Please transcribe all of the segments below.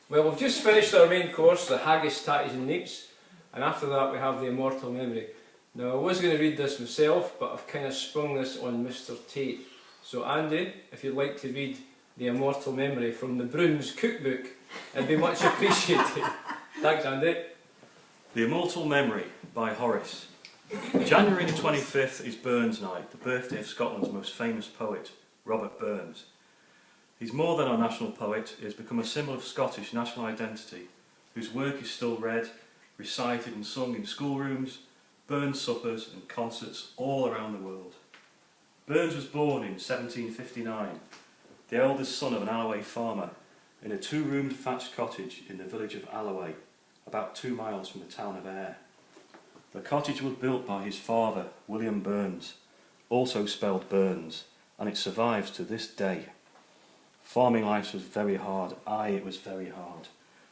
Well, we've just finished our main course, the Haggis, Tatties and Neeps, and after that we have the Immortal Memory. Now I was going to read this myself, but I've kind of sprung this on Mr. Tate. So Andy, if you'd like to read the Immortal Memory from the Bruins cookbook, it'd be much appreciated. Thanks, Andy. The Immortal Memory by Horace. January the 25th is Burns Night, the birthday of Scotland's most famous poet, Robert Burns. He's more than our national poet, he has become a symbol of Scottish national identity, whose work is still read, recited and sung in schoolrooms, Burns suppers and concerts all around the world. Burns was born in 1759, the eldest son of an Alloway farmer, in a two-roomed thatched cottage in the village of Alloway, about 2 miles from the town of Ayr. The cottage was built by his father, William Burns, also spelled Burns, and it survives to this day. Farming life was very hard, it was very hard,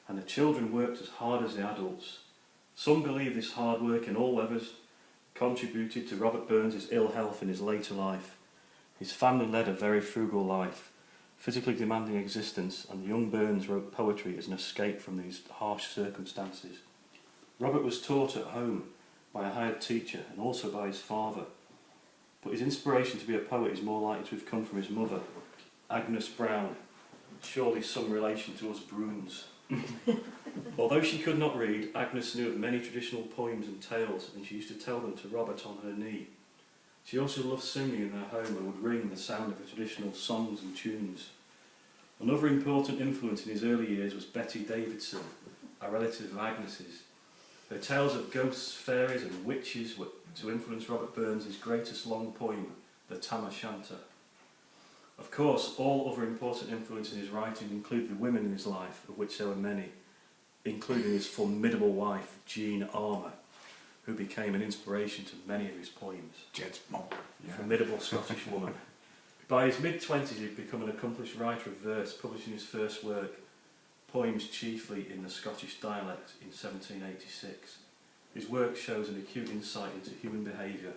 and the children worked as hard as the adults. Some believe this hard work in all weathers contributed to Robert Burns' ill health in his later life. His family led a very frugal life, physically demanding existence, and young Burns wrote poetry as an escape from these harsh circumstances. Robert was taught at home by a hired teacher and also by his father, but his inspiration to be a poet is more likely to have come from his mother, Agnes Brown, surely some relation to us Bruins. Although she could not read, Agnes knew of many traditional poems and tales, and she used to tell them to Robert on her knee. She also loved singing in their home and would ring the sound of the traditional songs and tunes. Another important influence in his early years was Betty Davidson, a relative of Agnes's. Her tales of ghosts, fairies and witches were to influence Robert Burns' greatest long poem, the Tam O'Shanter. Of course, all other important influences in his writing include the women in his life, of which there were many, including his formidable wife, Jean Armour, who became an inspiration to many of his poems. Jed's mum. A formidable Scottish woman. By his mid-20s he'd become an accomplished writer of verse, publishing his first work, poems chiefly in the Scottish dialect, in 1786. His work shows an acute insight into human behaviour,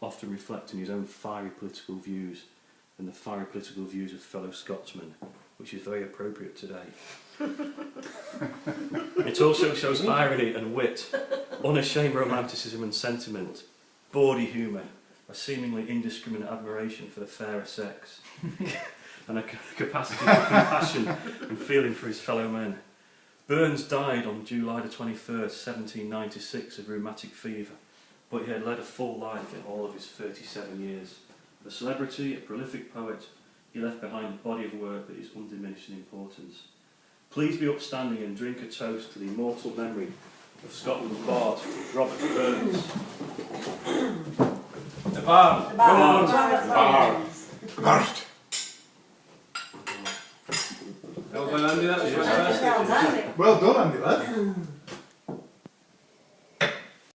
often reflecting his own fiery political views and the fiery political views of fellow Scotsmen, which is very appropriate today. It also shows irony and wit, unashamed romanticism and sentiment, bawdy humour, a seemingly indiscriminate admiration for the fairer sex, and a capacity for compassion and feeling for his fellow men. Burns died on July the 21st, 1796 of rheumatic fever, but he had led a full life in all of his 37 years. A celebrity, a prolific poet, he left behind a body of work that is undiminished in importance. Please be upstanding and drink a toast to the immortal memory of Scotland's bard, Robert Burns. The Bard! The Bard! The Bard! The Bard! Well done, Andy, that was fantastic. Well done, Andy. Well done, Andy, lad.